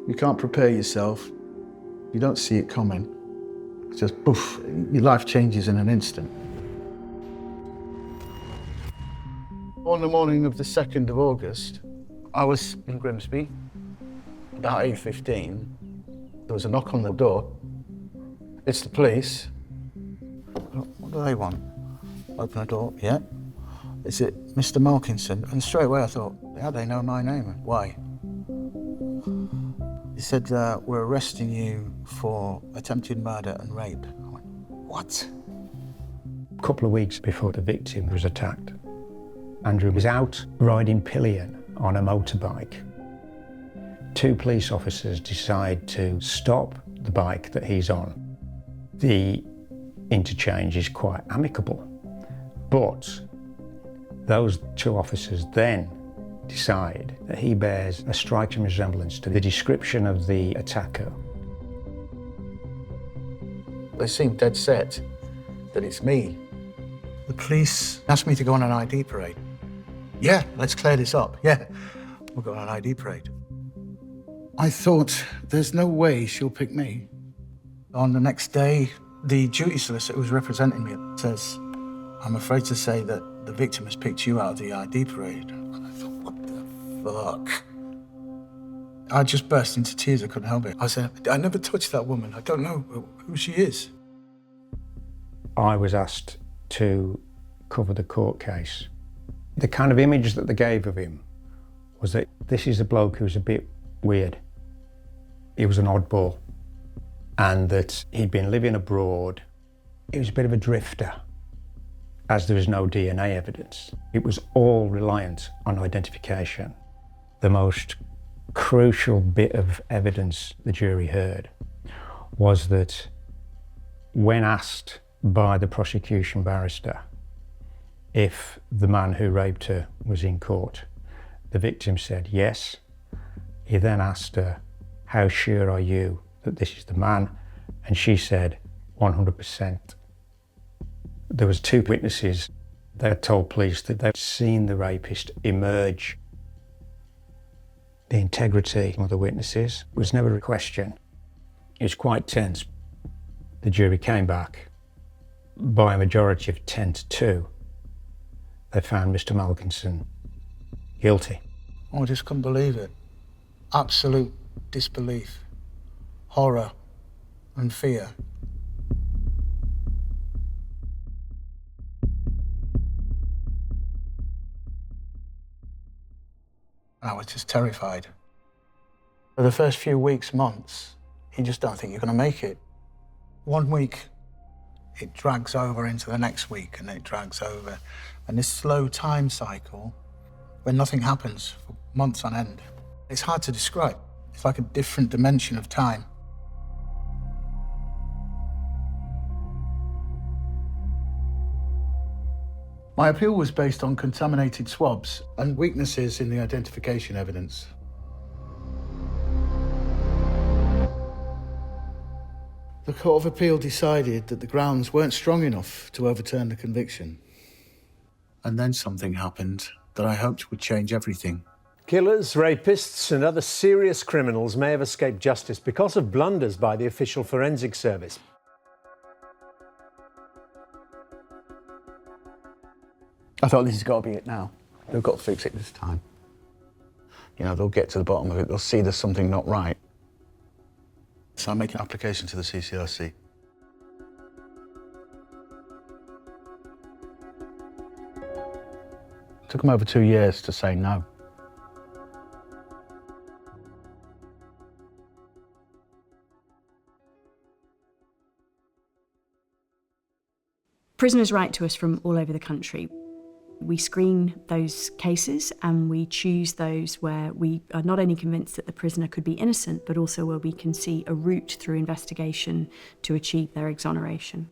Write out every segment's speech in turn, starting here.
You can't prepare yourself. You don't see it coming. It's just poof, your life changes in an instant. On the morning of the 2nd of August, I was in Grimsby, about 8:15. There was a knock on the door. It's the police. What do they want? Open the door, yeah. Is it Mr. Malkinson? And straight away I thought, yeah, they know my name. Why? He said, we're arresting you for attempted murder and rape. I went, what? A couple of weeks before the victim was attacked, Andrew was out riding pillion on a motorbike. 2 police officers decide to stop the bike that he's on. The interchange is quite amicable, but those 2 officers then decide that he bears a striking resemblance to the description of the attacker. They seem dead set that it's me. The police asked me to go on an ID parade. Yeah, let's clear this up. Yeah, we'll go on an ID parade. I thought, there's no way she'll pick me. On the next day, the duty solicitor who was representing me says, I'm afraid to say that the victim has picked you out of the ID parade. And I thought, what the fuck? I just burst into tears, I couldn't help it. I said, I never touched that woman. I don't know who she is. I was asked to cover the court case. The kind of image that they gave of him was that this is a bloke who's a bit weird. He was an oddball, and that he'd been living abroad. He was a bit of a drifter, as there was no DNA evidence. It was all reliant on identification. The most crucial bit of evidence the jury heard was that when asked by the prosecution barrister if the man who raped her was in court, the victim said yes. He then asked her, how sure are you that this is the man? And she said, 100%. There was 2 witnesses that had told police that they'd seen the rapist emerge. The integrity of the witnesses was never a question. It was quite tense. The jury came back. By a majority of 10-2, they found Mr. Malkinson guilty. I just couldn't believe it. Absolute disbelief, horror and fear. I was just terrified. For the first few weeks, months, you just don't think you're going to make it. 1 week, it drags over into the next week, and it drags over. And this slow time cycle, when nothing happens for months on end, it's hard to describe. It's like a different dimension of time. My appeal was based on contaminated swabs and weaknesses in the identification evidence. The Court of Appeal decided that the grounds weren't strong enough to overturn the conviction. And then something happened that I hoped would change everything. Killers, rapists and other serious criminals may have escaped justice because of blunders by the official forensic service. I thought, this has got to be it now. They've got to fix it this time. You know, they'll get to the bottom of it. They'll see there's something not right. So I make an application to the CCRC. It took them over 2 years to say no. Prisoners write to us from all over the country. We screen those cases and we choose those where we are not only convinced that the prisoner could be innocent, but also where we can see a route through investigation to achieve their exoneration.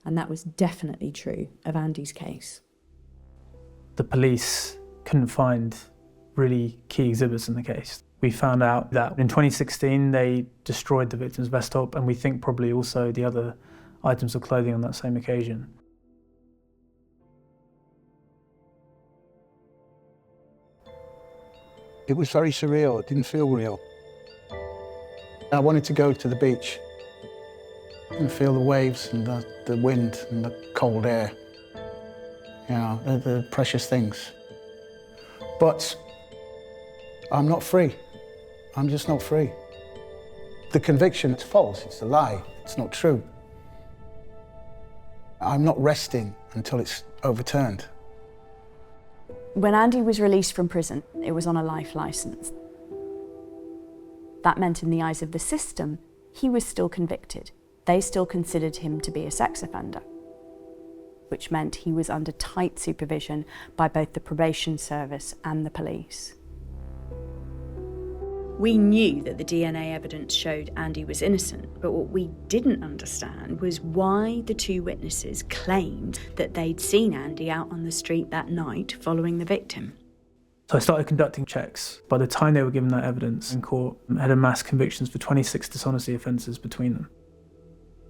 And that was definitely true of Andy's case. The police couldn't find really key exhibits in the case. We found out that in 2016 they destroyed the victim's vest top, and we think probably also the other items of clothing on that same occasion. It was very surreal. It didn't feel real. I wanted to go to the beach and feel the waves and the wind and the cold air. You know, the precious things. But I'm not free. I'm just not free. The conviction is false, it's a lie, it's not true. I'm not resting until it's overturned. When Andy was released from prison, it was on a life licence. That meant in the eyes of the system, he was still convicted. They still considered him to be a sex offender, which meant he was under tight supervision by both the probation service and the police. We knew that the DNA evidence showed Andy was innocent, but what we didn't understand was why the two witnesses claimed that they'd seen Andy out on the street that night following the victim. So I started conducting checks. By the time they were given that evidence in court, I had amassed convictions for 26 dishonesty offences between them.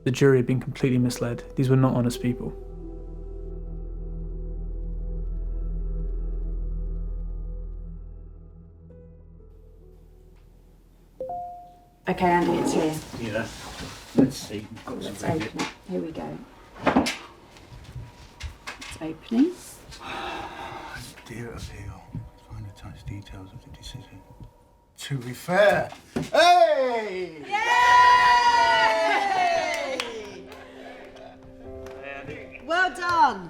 The jury had been completely misled. These were not honest people. Okay, Andy, it's here. Yeah, let's see. Let's open it. Here we go. It's opening. Dear appeal, find attached details of the decision. To be fair. Hey! Well done.